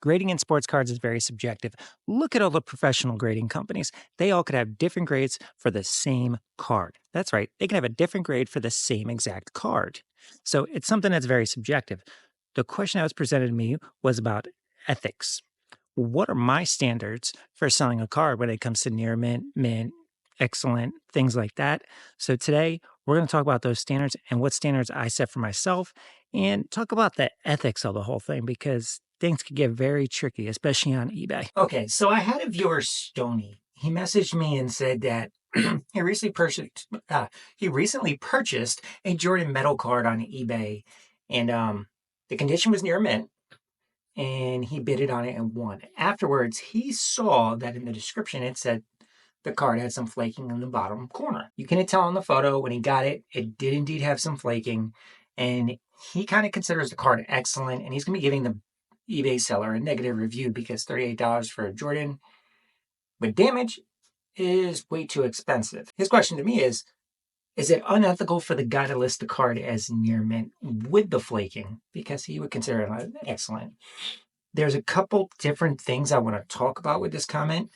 Grading in sports cards is very subjective. Look at all the professional grading companies. They all could have different grades for the same card. That's right, they can have a different grade for the same exact card. So it's something that's very subjective. The question that was presented to me was about ethics. What are my standards for selling a card when it comes to near mint, mint, excellent, things like that? So today we're going to talk about those standards and what standards I set for myself and talk about the ethics of the whole thing because things could get very tricky, especially on eBay. Okay, so I had a viewer, Stony. He messaged me and said that he recently purchased a Jordan metal card on eBay, and the condition was near mint, and he bid it on it and won. Afterwards, he saw that in the description it said the card had some flaking in the bottom corner. You can tell in the photo when he got it, it did indeed have some flaking, and he kind of considers the card excellent, and he's going to be giving the eBay seller a negative review because $38 for a Jordan with damage is way too expensive. His question to me is it unethical for the guy to list the card as near mint with the flaking? Because he would consider it excellent. There's a couple different things I want to talk about with this comment.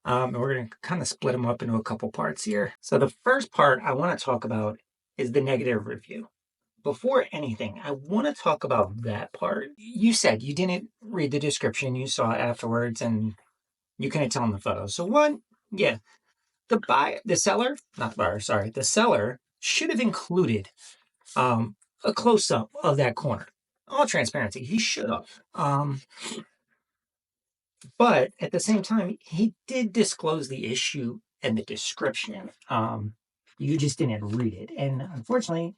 And we're going to kind of split them up into a couple parts here. So the first part I want to talk about is the negative review. Before anything, I want to talk about that part. You said you didn't read the description, you saw it afterwards, and you couldn't tell in the photo. So one, yeah, the seller should have included a close-up of that corner. All transparency, he should have. But at the same time, he did disclose the issue in the description. You just didn't read it. And unfortunately,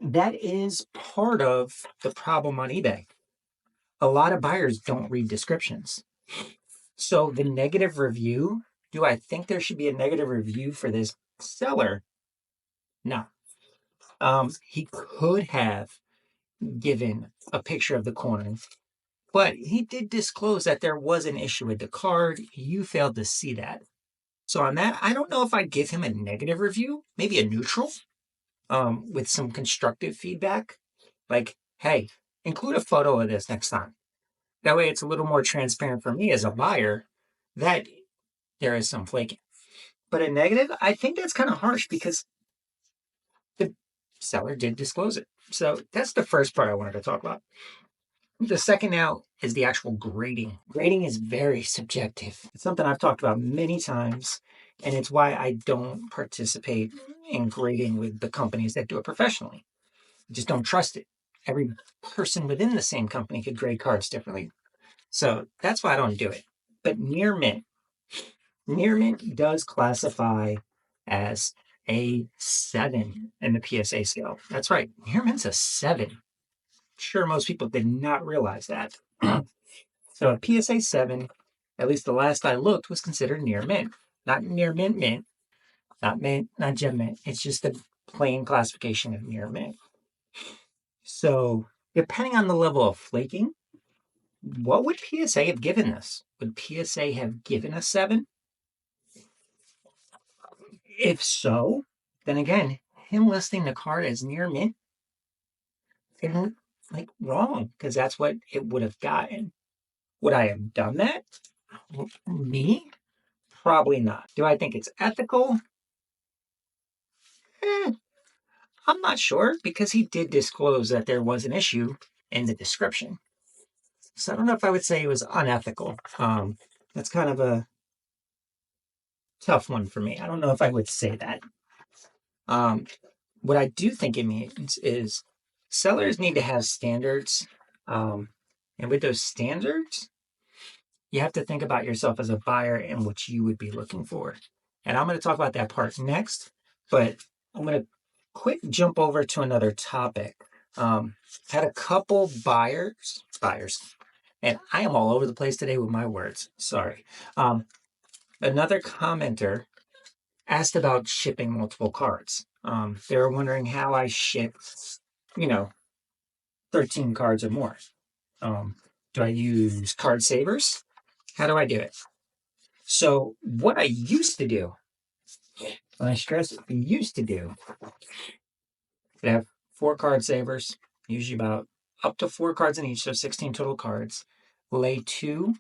that is part of the problem on eBay. A lot of buyers don't read descriptions. So the negative review, do I think there should be a negative review for this seller? No. He could have given a picture of the corner, but he did disclose that there was an issue with the card. You failed to see that. So on that, I don't know if I'd give him a negative review, maybe a neutral, with some constructive feedback. Like, hey, include a photo of this next time. That way it's a little more transparent for me as a buyer that there is some flaking. But a negative, I think that's kind of harsh because the seller did disclose it. So that's the first part I wanted to talk about. The second now is the actual grading. Grading is very subjective. It's something I've talked about many times, and it's why I don't participate in grading with the companies that do it professionally. I just don't trust it. Every person within the same company could grade cards differently. So that's why I don't do it. But near mint does classify as a 7 in the PSA scale. That's right. Near mint's a 7. Sure, most people did not realize that. So a PSA 7, at least the last I looked, was considered near mint. Not near mint, not gem mint. It's just a plain classification of near mint. So depending on the level of flaking, what would PSA have given this? Would PSA have given a 7? If so, then again, him listing the card as near mint isn't like wrong because that's what it would have gotten. Would I have done that? Me? Probably not. Do I think it's ethical? Eh, I'm not sure because he did disclose that there was an issue in the description. So I don't know if I would say it was unethical. That's kind of a tough one for me. I don't know if I would say that. What I do think it means is sellers need to have standards. And with those standards, you have to think about yourself as a buyer and what you would be looking for. And I'm going to talk about that part next, but I'm going to quick jump over to another topic. Had a couple buyers, and I am all over the place today with my words. Sorry. Another commenter asked about shipping multiple cards. They were wondering how I ship, 13 cards or more. Do I use card savers? How do I do it? So what I used to do, and I stress used to do, I have 4 card savers, usually about up to 4 cards in each, so 16 total cards. lay two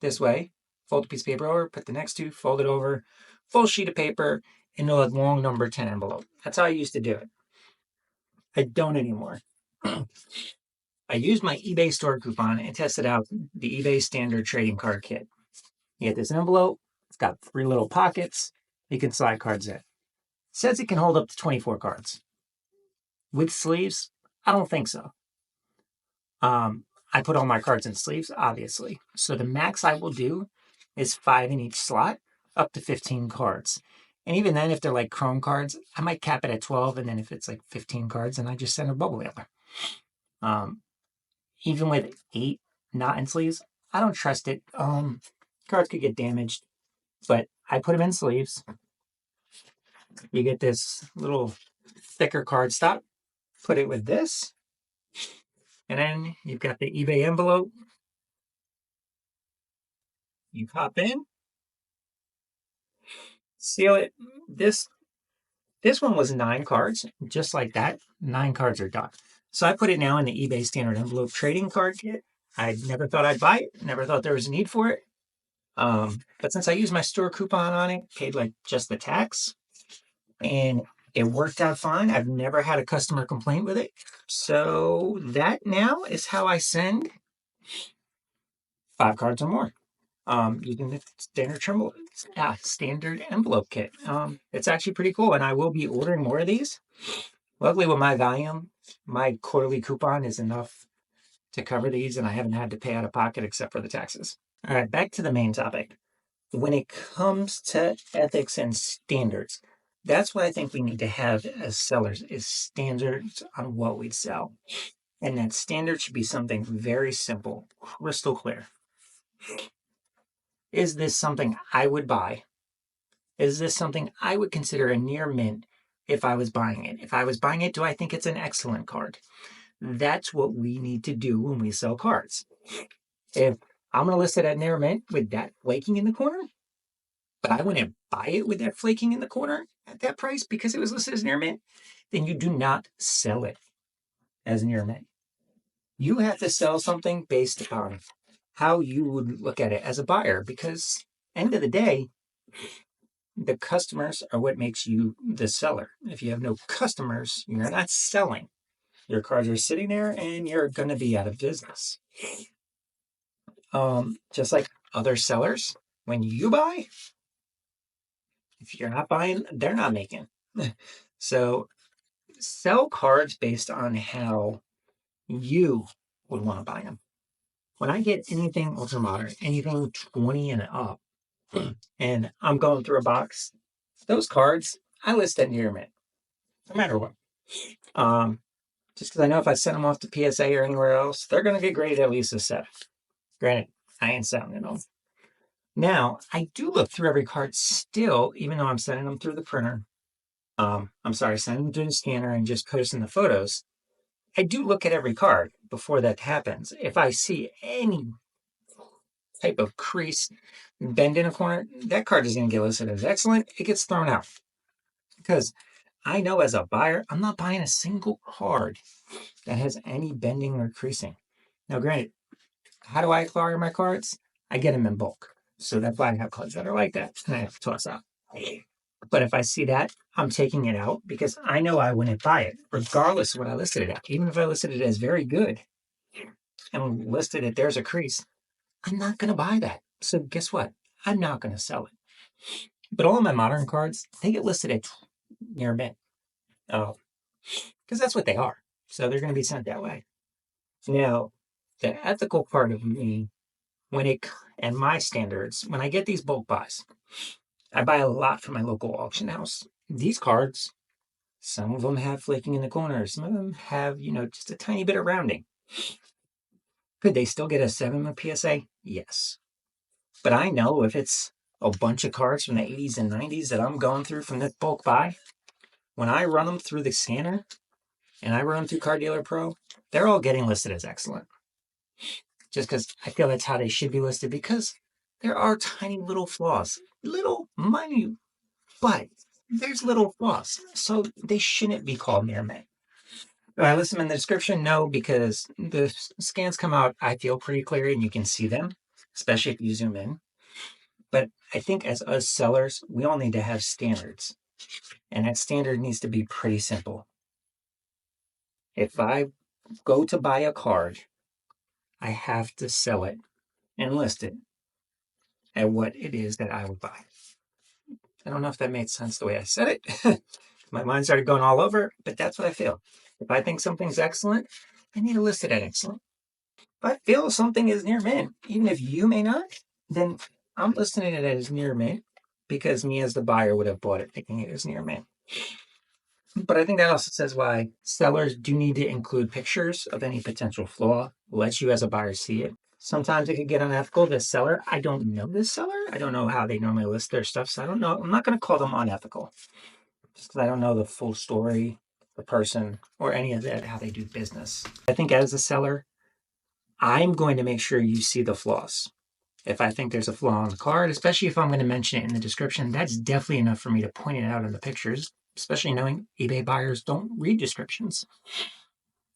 this way, fold a piece of paper over, put the next two, fold it over, full sheet of paper into a long number 10 envelope. That's how I used to do it. I don't anymore. I used my eBay store coupon and tested out the eBay standard trading card kit. You get this envelope, it's got three little pockets. You can slide cards in. It says it can hold up to 24 cards. With sleeves, I don't think so. I put all my cards in sleeves, obviously. So the max I will do is 5 in each slot, up to 15 cards. And even then, if they're like Chrome cards, I might cap it at 12. And then if it's like 15 cards, then I just send a bubble mailer. Even with 8 not in sleeves, I don't trust it. Cards could get damaged, but I put them in sleeves. You get this little thicker cardstock, put it with this, and then you've got the eBay envelope. You pop in, seal it. This one was 9 cards, just like that. 9 cards are done. So I put it now in the eBay standard envelope trading card kit. I never thought I'd buy it. Never thought there was a need for it. But since I used my store coupon on it, paid like just the tax, and it worked out fine. I've never had a customer complaint with it. So that now is how I send 5 cards or more. Using the standard envelope kit. It's actually pretty cool, and I will be ordering more of these. Luckily, with my volume, my quarterly coupon is enough to cover these, and I haven't had to pay out of pocket except for the taxes. All right, back to the main topic. When it comes to ethics and standards, that's what I think we need to have as sellers is standards on what we sell. And that standard should be something very simple, crystal clear. Is this something I would buy? Is this something I would consider a near mint if I was buying it? If I was buying it, do I think it's an excellent card? That's what we need to do when we sell cards. If I'm going to list it at near mint with that flaking in the corner, but I wouldn't buy it with that flaking in the corner at that price because it was listed as near mint, then you do not sell it as near mint. You have to sell something based on how you would look at it as a buyer because end of the day, the customers are what makes you the seller. If you have no customers, you're not selling. Your cards are sitting there and you're going to be out of business. Just like other sellers, when you buy, if you're not buying, they're not making. So sell cards based on how you would want to buy them. When I get anything ultra modern, anything 20 and up, and I'm going through a box, those cards, I list at near mint, no matter what. Just because I know if I send them off to PSA or anywhere else, they're going to get graded at least a 7. Granted, I ain't selling them. Now, I do look through every card still, even though I'm sending them through the printer. Sending them through the scanner and just posting the photos. I do look at every card before that happens. If I see any type of crease, bend in a corner, that card is going to get listed as excellent. It gets thrown out. Because I know as a buyer, I'm not buying a single card that has any bending or creasing. Now, granted, how do I acquire my cards? I get them in bulk. So that's why I have cards that are like that. And I have to toss out. But if I see that, I'm taking it out because I know I wouldn't buy it, regardless of what I listed it at. Even if I listed it as very good and listed it, there's a crease, I'm not going to buy that. So guess what? I'm not going to sell it. But all of my modern cards, they get listed at near mint. Because that's what they are. So they're going to be sent that way. Now, the ethical part of me, and my standards, when I get these bulk buys, I buy a lot from my local auction house. These cards, some of them have flaking in the corners. Some of them have, just a tiny bit of rounding. Could they still get a 7 with PSA? Yes. But I know if it's a bunch of cards from the 80s and 90s that I'm going through from this bulk buy, when I run them through the scanner and I run them through Card Dealer Pro, they're all getting listed as excellent. Just because I feel that's how they should be listed because there are tiny little flaws. Little, minute, but there's little flaws. So they shouldn't be called near mint. Do I list them in the description? No, because the scans come out, I feel, pretty clear and you can see them, especially if you zoom in. But I think as us sellers, we all need to have standards. And that standard needs to be pretty simple. If I go to buy a card, I have to sell it and list it at what it is that I would buy. I don't know if that made sense the way I said it. My mind started going all over, but that's what I feel. If I think something's excellent, I need to list it at excellent. If I feel something is near mint, even if you may not, then I'm listing it as near mint because me as the buyer would have bought it thinking it was near mint. But I think that also says why sellers do need to include pictures of any potential flaw, let you as a buyer see it. Sometimes it could get unethical. The seller, I don't know this seller. I don't know how they normally list their stuff. So I don't know. I'm not going to call them unethical just because I don't know the full story, the person, or any of that, how they do business. I think as a seller, I'm going to make sure you see the flaws. If I think there's a flaw on the card, especially if I'm going to mention it in the description, that's definitely enough for me to point it out in the pictures, especially knowing eBay buyers don't read descriptions.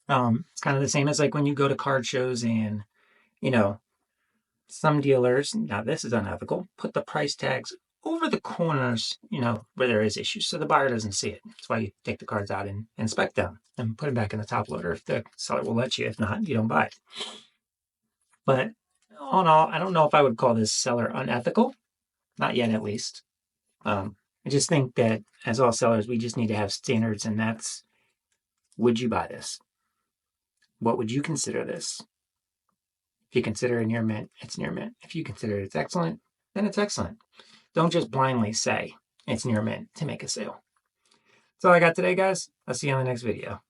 It's kind of the same as like when you go to card shows and, you know, some dealers, now this is unethical, put the price tags over the corners, where there is issues. So the buyer doesn't see it. That's why you take the cards out and inspect them and put them back in the top loader if the seller will let you. If not, you don't buy it. But all in all, I don't know if I would call this seller unethical. Not yet, at least. I just think that as all sellers, we just need to have standards, and that's, would you buy this? What would you consider this? If you consider it near mint, it's near mint. If you consider it's excellent, then it's excellent. Don't just blindly say it's near mint to make a sale. That's all I got today, guys. I'll see you on the next video.